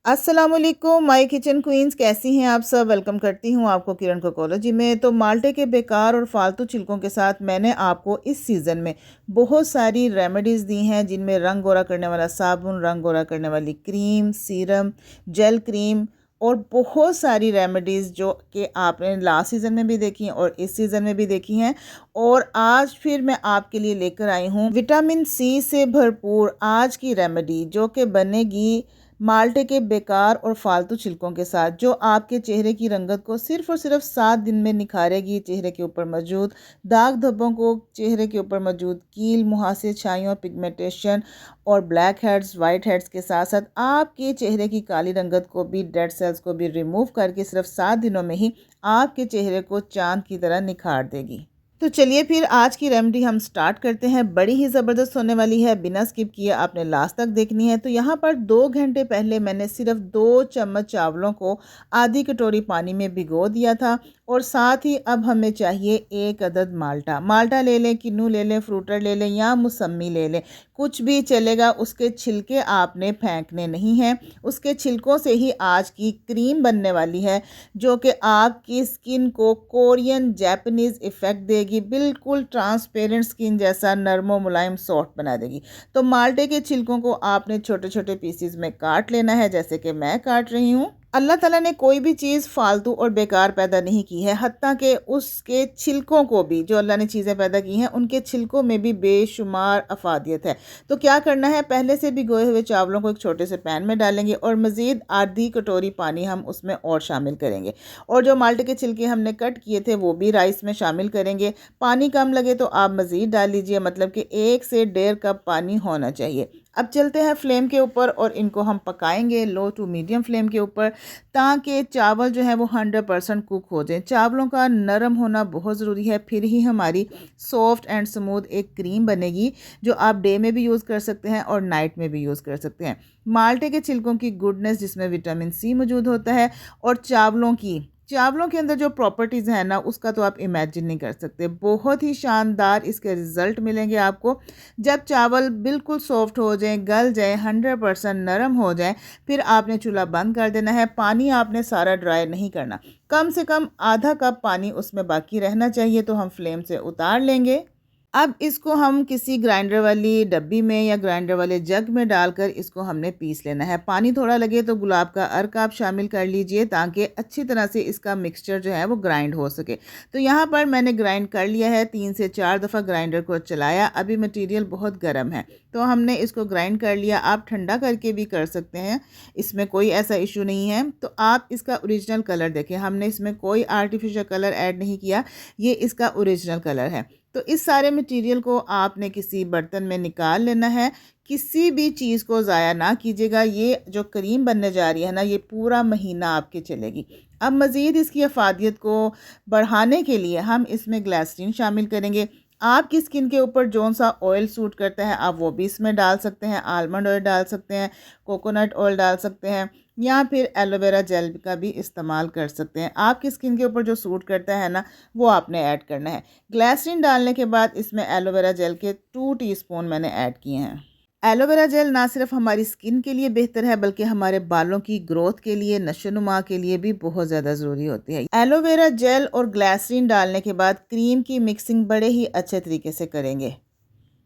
अस्सलामुअलैकुम my kitchen queen's, कैसी हैं आप सब। वेलकम करती हूँ आपको किरण कोकोलॉजी में। तो माल्टे के बेकार और फालतू छिलकों के साथ मैंने आपको इस सीज़न में बहुत सारी रेमेडीज़ दी हैं, जिनमें रंग गोरा करने वाला साबुन, रंग गोरा करने वाली क्रीम, सीरम, जेल क्रीम और बहुत सारी रेमेडीज़ जो कि आपने लास्ट सीज़न में भी देखी हैं और इस सीज़न में भी देखी हैं। और आज फिर मैं आपके लिए लेकर आई हूँ विटामिन सी से भरपूर आज की रेमेडी, जो कि बनेगी माल्टे के बेकार और फालतू छिलकों के साथ, जो आपके चेहरे की रंगत को सिर्फ और सिर्फ 7 दिन में निखारेगी। चेहरे के ऊपर मौजूद दाग धब्बों को, चेहरे के ऊपर मौजूद कील, मुहासे, छाइयों, पिगमेंटेशन और ब्लैक हेड्स, वाइट हेड्स के साथ साथ आपके चेहरे की काली रंगत को भी, डेड सेल्स को भी रिमूव करके सिर्फ 7 दिनों में ही आपके चेहरे को चांद की तरह निखार देगी। तो चलिए फिर आज की रेमेडी हम स्टार्ट करते हैं। बड़ी ही ज़बरदस्त होने वाली है, बिना स्किप किए आपने लास्ट तक देखनी है। तो यहाँ पर 2 घंटे पहले मैंने सिर्फ 2 चम्मच चावलों को आधी कटोरी पानी में भिगो दिया था। और साथ ही अब हमें चाहिए 1 अदद माल्टा। माल्टा ले लें, किन्नू ले लें, फ्रूटर ले लें या मौसम्मी ले लें, कुछ भी चलेगा। उसके छिलके आपने फेंकने नहीं हैं। उसके छिलकों से ही आज की क्रीम बनने वाली है, जो कि आपकी स्किन को कोरियन जैपनीज़ इफ़ेक्ट देगी, बिल्कुल ट्रांसपेरेंट स्किन जैसा नरमो मुलायम सॉफ्ट बना देगी। तो माल्टे के छिलकों को आपने छोटे छोटे पीसीज में काट लेना है, जैसे कि मैं काट रही हूँ। अल्लाह ताला ने कोई भी चीज़ फालतू और बेकार पैदा नहीं की है, हत्ता कि उसके छिलकों को भी, जो अल्लाह ने चीज़ें पैदा की हैं उनके छिलकों में भी बेशुमार अफादियत है। तो क्या करना है, पहले से भिगोए हुए चावलों को एक छोटे से पैन में डालेंगे और मज़ीद आधी कटोरी पानी हम उसमें और शामिल करेंगे। और जो माल्टे के छिलके हमने कट किए थे वो भी राइस में शामिल करेंगे। पानी कम लगे तो आप मज़ीद डाल लीजिए, मतलब कि 1 से 1.5 कप पानी होना चाहिए। अब चलते हैं फ्लेम के ऊपर और इनको हम पकाएंगे लो टू मीडियम फ्लेम के ऊपर, ताकि चावल जो है वो 100% कुक हो जाए। चावलों का नरम होना बहुत ज़रूरी है, फिर ही हमारी सॉफ्ट एंड स्मूथ एक क्रीम बनेगी, जो आप डे में भी यूज़ कर सकते हैं और नाइट में भी यूज़ कर सकते हैं। माल्टे के छिलकों की गुडनेस, जिसमें विटामिन सी मौजूद होता है, और चावलों के अंदर जो प्रॉपर्टीज़ हैं ना, उसका तो आप इमेजिन नहीं कर सकते। बहुत ही शानदार इसके रिज़ल्ट मिलेंगे आपको। जब चावल बिल्कुल सॉफ्ट हो जाएं, गल जाएं, 100% नरम हो जाएं, फिर आपने चूल्हा बंद कर देना है। पानी आपने सारा ड्राई नहीं करना, कम से कम आधा कप पानी उसमें बाकी रहना चाहिए। तो हम फ्लेम से उतार लेंगे। अब इसको हम किसी ग्राइंडर वाली डब्बी में या ग्राइंडर वाले जग में डालकर इसको हमने पीस लेना है। पानी थोड़ा लगे तो गुलाब का अर्क आप शामिल कर लीजिए, ताकि अच्छी तरह से इसका मिक्सचर जो है वो ग्राइंड हो सके। तो यहाँ पर मैंने ग्राइंड कर लिया है, 3 से 4 दफ़ा ग्राइंडर को चलाया। अभी मटेरियल बहुत गर्म है तो हमने इसको ग्राइंड कर लिया। आप ठंडा करके भी कर सकते हैं, इसमें कोई ऐसा इशू नहीं है। तो आप इसका ओरिजिनल कलर देखें, हमने इसमें कोई आर्टिफिशियल कलर ऐड नहीं किया, ये इसका ओरिजिनल कलर है। तो इस सारे मटेरियल को आपने किसी बर्तन में निकाल लेना है। किसी भी चीज़ को ज़ाया ना कीजिएगा। ये जो क्रीम बनने जा रही है ना, ये पूरा महीना आपके चलेगी। अब मज़ीद इसकी अफादियत को बढ़ाने के लिए हम इसमें ग्लिसरीन शामिल करेंगे। आपकी स्किन के ऊपर जौन सा ऑयल सूट करता है आप वो भी इसमें डाल सकते हैं। आलमंड ऑयल डाल सकते हैं, कोकोनट ऑयल डाल सकते हैं, या फिर एलोवेरा जेल का भी इस्तेमाल कर सकते हैं। आपकी स्किन के ऊपर जो सूट करता है ना, वो आपने ऐड करना है। ग्लिसरीन डालने के बाद इसमें एलोवेरा जेल के 2 टीस्पून मैंने ऐड किए हैं। एलोवेरा जेल ना सिर्फ हमारी स्किन के लिए बेहतर है, बल्कि हमारे बालों की ग्रोथ के लिए, नशोनुमा के लिए भी बहुत ज़्यादा ज़रूरी होती है। एलोवेरा जेल और ग्लिसरीन डालने के बाद क्रीम की मिक्सिंग बड़े ही अच्छे तरीके से करेंगे।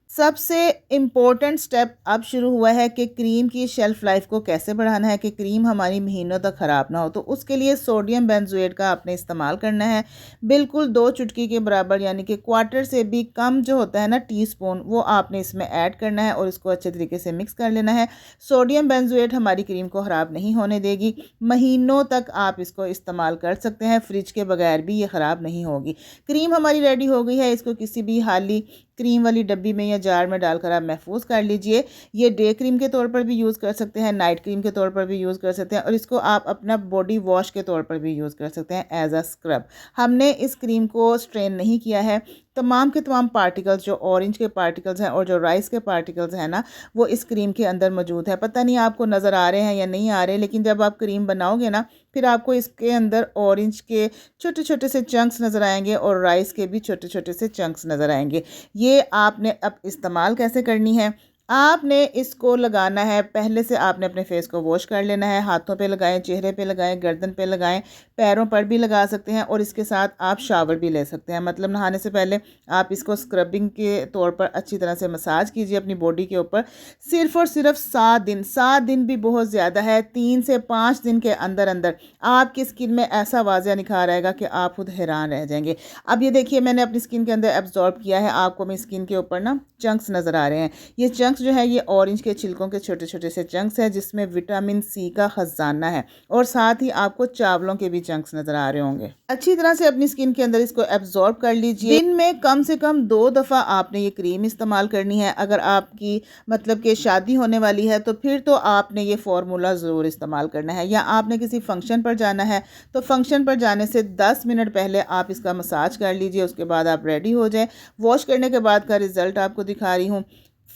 सबसे इम्पोर्टेंट स्टेप अब शुरू हुआ है कि क्रीम की शेल्फ़ लाइफ को कैसे बढ़ाना है कि क्रीम हमारी महीनों तक ख़राब ना हो। तो उसके लिए सोडियम बेंजोएट का आपने इस्तेमाल करना है, बिल्कुल 2 चुटकी के बराबर, यानी कि क्वार्टर से भी कम जो होता है ना टीस्पून, वो आपने इसमें ऐड करना है और इसको अच्छे तरीके से मिक्स कर लेना है। सोडियम बेंजोएट हमारी क्रीम को ख़राब नहीं होने देगी, महीनों तक आप इसको इस्तेमाल कर सकते हैं, फ्रिज के बगैर भी ये ख़राब नहीं होगी। क्रीम हमारी रेडी हो गई है। इसको किसी भी हाली क्रीम वाली डब्बी में या जार में डालकर आप महफूज कर लीजिए। ये डे क्रीम के तौर पर भी यूज़ कर सकते हैं, नाइट क्रीम के तौर पर भी यूज़ कर सकते हैं, और इसको आप अपना बॉडी वॉश के तौर पर भी यूज़ कर सकते हैं एज अ स्क्रब। हमने इस क्रीम को स्ट्रेन नहीं किया है। तमाम के तमाम पार्टिकल्स, जो ऑरेंज के पार्टिकल्स हैं और जो राइस के पार्टिकल्स हैं ना, वो इस क्रीम के अंदर मौजूद है। पता नहीं आपको नज़र आ रहे हैं या नहीं आ रहे, लेकिन जब आप क्रीम बनाओगे ना, फिर आपको इसके अंदर ऑरेंज के छोटे छोटे से चंक्स नज़र आएंगे और राइस के भी छोटे छोटे से चंक्स नज़र आएंगे। ये आपने अब इस्तेमाल कैसे करनी है, आपने इसको लगाना है, पहले से आपने अपने फेस को वॉश कर लेना है। हाथों पे लगाएं, चेहरे पे लगाएं, गर्दन पे लगाएं, पैरों पर भी लगा सकते हैं और इसके साथ आप शावर भी ले सकते हैं। मतलब नहाने से पहले आप इसको स्क्रबिंग के तौर पर अच्छी तरह से मसाज कीजिए अपनी बॉडी के ऊपर। सिर्फ और सिर्फ 7 दिन, 7 दिन भी बहुत ज़्यादा है। 3 से 5 दिन के अंदर अंदर आपकी स्किन में ऐसा वाजिया निखार आएगा कि आप खुद हैरान रह जाएंगे। अब ये देखिए, मैंने अपनी स्किन के अंदर एब्जॉर्ब किया है। आपको मेरी स्किन के ऊपर ना चंक्स नज़र आ रहे हैं। ये चंक्स जो है ये ऑरेंज के छिलकों के छोटे छोटे से चंक्स हैं, जिसमें विटामिन सी का खजाना है। और साथ ही आपको चावलों के भी चंक्स नज़र आ रहे होंगे। अच्छी तरह से अपनी स्किन के अंदर इसको एब्जॉर्ब कर लीजिए। दिन में कम से कम 2 दफ़ा आपने ये क्रीम इस्तेमाल करनी है। अगर आपकी मतलब कि शादी होने वाली है तो फिर तो आपने ये फार्मूला ज़रूर इस्तेमाल करना है। या आपने किसी फंक्शन पर जाना है तो फंक्शन पर जाने से 10 मिनट पहले आप इसका मसाज कर लीजिए। उसके बाद आप रेडी हो जाएं। वॉश करने के बाद का रिज़ल्ट आपको दिखा रही हूँ।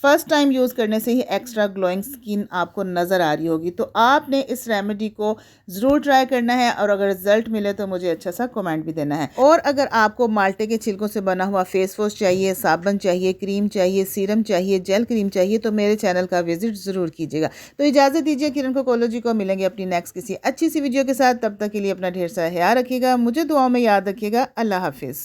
फर्स्ट टाइम यूज़ करने से ही एक्स्ट्रा ग्लोइंग स्किन आपको नज़र आ रही होगी। तो आपने इस रेमेडी को ज़रूर ट्राई करना है और अगर रिजल्ट मिले तो मुझे अच्छा सा कमेंट भी देना है। और अगर आपको माल्टे के छिलकों से बना हुआ फेस वॉश चाहिए, साबुन चाहिए, क्रीम चाहिए, सीरम चाहिए, जेल क्रीम चाहिए तो मेरे चैनल का विजिट ज़रूर कीजिएगा। तो इजाज़त दीजिए किरण कोकोलॉजी को। मिलेंगे अपनी नेक्स्ट किसी अच्छी सी वीडियो के साथ। तब तक के लिए अपना ढेर सारा ख्याल रखिएगा, मुझे दुआओं में याद रखिएगा। अल्लाह हाफिज़।